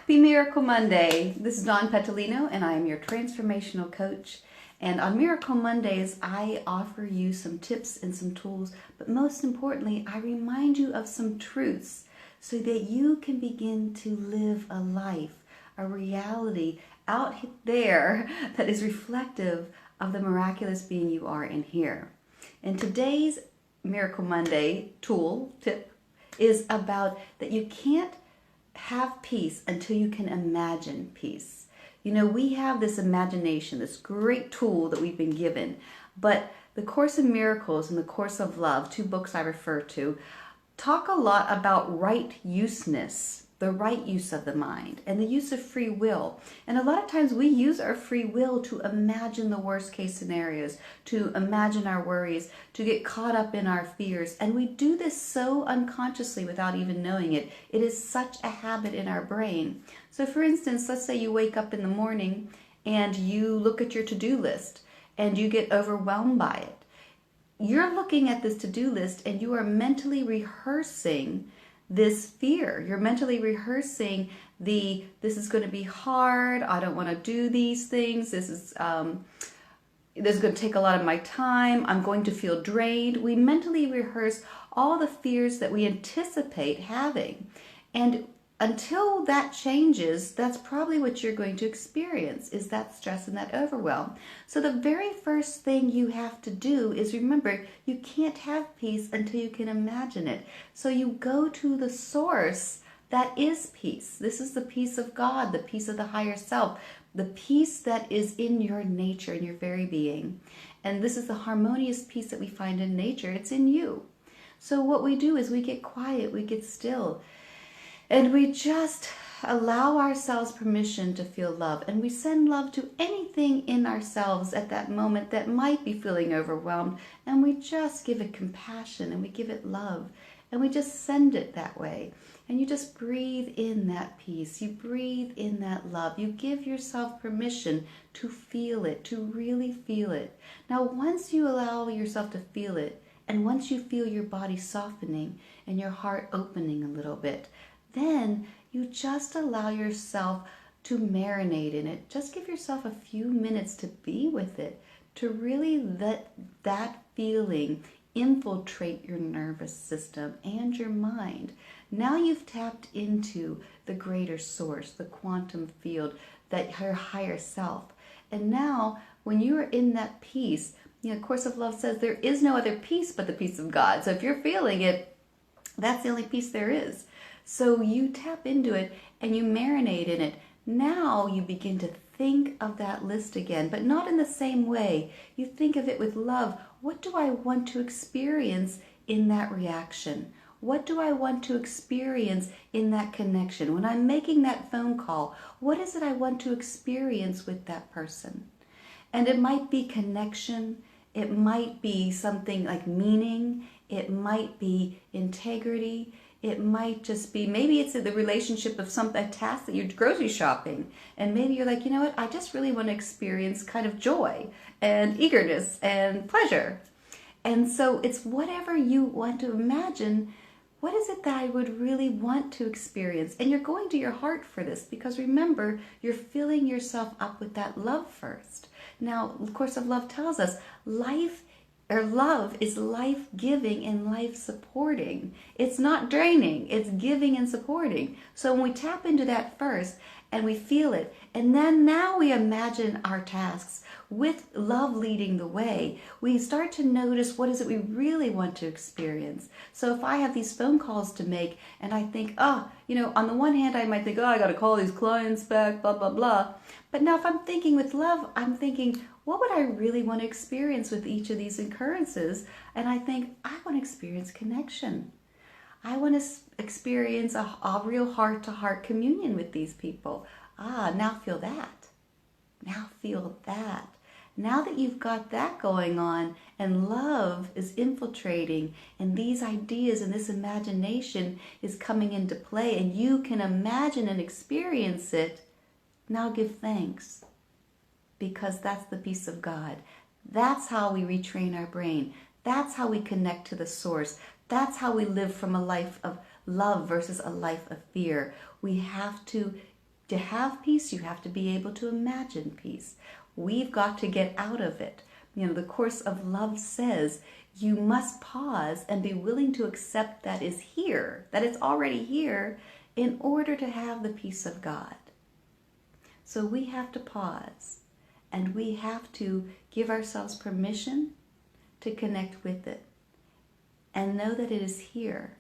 Happy Miracle Monday. This is Dawn Petalino and I am your transformational coach. And on Miracle Mondays, I offer you some tips and some tools, but most importantly, I remind you of some truths so that you can begin to live a life, a reality out there that is reflective of the miraculous being you are in here. And today's Miracle Monday tip is about that you can't have peace until you can imagine peace. You know, we have this imagination, this great tool that we've been given, but the Course in Miracles and the Course of Love, two books I refer to, talk a lot about right useness, the right use of the mind, and the use of free will. And a lot of times we use our free will to imagine the worst case scenarios, to imagine our worries, to get caught up in our fears. And we do this so unconsciously without even knowing it. It is such a habit in our brain. So for instance, let's say you wake up in the morning and you look at your to-do list and you get overwhelmed by it. You're looking at this to-do list and you are mentally rehearsing this fear. You're mentally rehearsing this is going to be hard, I don't want to do these things, this is going to take a lot of my time, I'm going to feel drained. We mentally rehearse all the fears that we anticipate having. And until that changes, that's probably what you're going to experience, is that stress and that overwhelm. So the very first thing you have to do is remember, you can't have peace until you can imagine it. So you go to the source that is peace. This is the peace of God, the peace of the higher self, the peace that is in your nature, in your very being. And this is the harmonious peace that we find in nature. It's in you. So what we do is we get quiet, we get still, and we just allow ourselves permission to feel love. And we send love to anything in ourselves at that moment that might be feeling overwhelmed. And we just give it compassion and we give it love. And we just send it that way. And you just breathe in that peace. You breathe in that love. You give yourself permission to feel it, to really feel it. Now, once you allow yourself to feel it, and once you feel your body softening and your heart opening a little bit, then you just allow yourself to marinate in it. Just give yourself a few minutes to be with it, to really let that feeling infiltrate your nervous system and your mind. Now you've tapped into the greater source, the quantum field, that your higher self. And now when you are in that peace, you know, Course of Love says there is no other peace but the peace of God. So if you're feeling it, that's the only peace there is. So you tap into it and you marinate in it. Now you begin to think of that list again, but not in the same way. You think of it with love. What do I want to experience in that reaction? What do I want to experience in that connection? When I'm making that phone call, what is it I want to experience with that person? And it might be connection. It might be something like meaning. It might be integrity. It might just be, maybe it's the relationship of a task that you're grocery shopping. And maybe you're like, you know what, I just really want to experience kind of joy and eagerness and pleasure. And so it's whatever you want to imagine. What is it that I would really want to experience? And you're going to your heart for this, because remember, you're filling yourself up with that love first. Now, the Course of Love tells us love is life-giving and life-supporting. It's not draining, it's giving and supporting. So when we tap into that first and we feel it, and then now we imagine our tasks with love leading the way, we start to notice what is it we really want to experience. So if I have these phone calls to make and I think, on the one hand I might think, I got to call these clients back, blah, blah, blah. But now if I'm thinking with love, I'm thinking, what would I really want to experience with each of these occurrences? And I think, I want to experience connection. I want to experience a real heart-to-heart communion with these people. Now feel that. Now feel that. Now that you've got that going on and love is infiltrating and these ideas and this imagination is coming into play and you can imagine and experience it, now give thanks. Because that's the peace of God. That's how we retrain our brain. That's how we connect to the source. That's how we live from a life of love versus a life of fear. We have to To have peace, you have to be able to imagine peace. We've got to get out of it. The course of love says you must pause and be willing to accept that is here, that it's already here, in order to have the peace of God. So we have to pause, and we have to give ourselves permission to connect with it and know that it is here.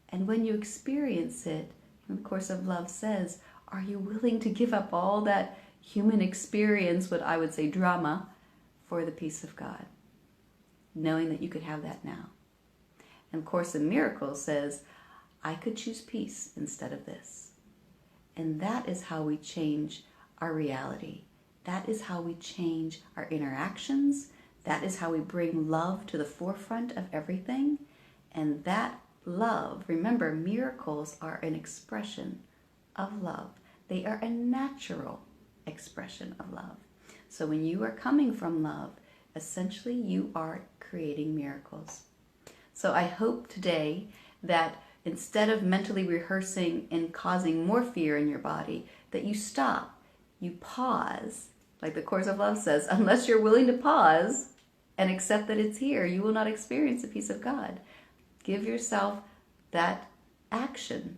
And when you experience it, the course of love says, are you willing to give up all that human experience, what I would say drama, for the peace of God, knowing that you could have that now? And Course in Miracles says, I could choose peace instead of this. And that is how we change our reality. That is how we change our interactions. That is how we bring love to the forefront of everything. And that love, remember, miracles are an expression of love. They are a natural expression of love. So when you are coming from love, essentially you are creating miracles. So I hope today that instead of mentally rehearsing and causing more fear in your body, that you stop, you pause. Like the Course of Love says, unless you're willing to pause and accept that it's here, you will not experience the peace of God. Give yourself that action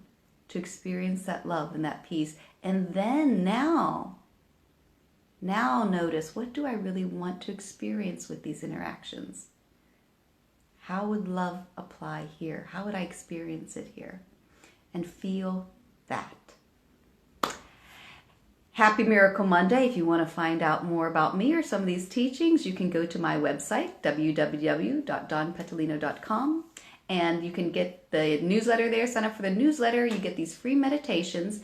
to experience that love and that peace. And then now notice, what do I really want to experience with these interactions? How would love apply here? How would I experience it here? And feel that. Happy Miracle Monday. If you want to find out more about me or some of these teachings, you can go to my website, www.donpetalino.com. And you can get the newsletter there. Sign up for the newsletter. You get these free meditations,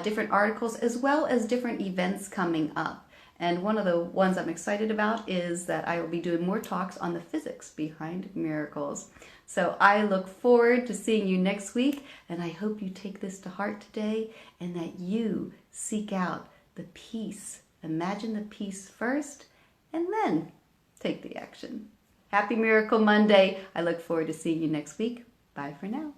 different articles, as well as different events coming up. And one of the ones I'm excited about is that I will be doing more talks on the physics behind miracles. So I look forward to seeing you next week, and I hope you take this to heart today and that you seek out the peace. Imagine the peace first, and then take the action. Happy Miracle Monday. I look forward to seeing you next week. Bye for now.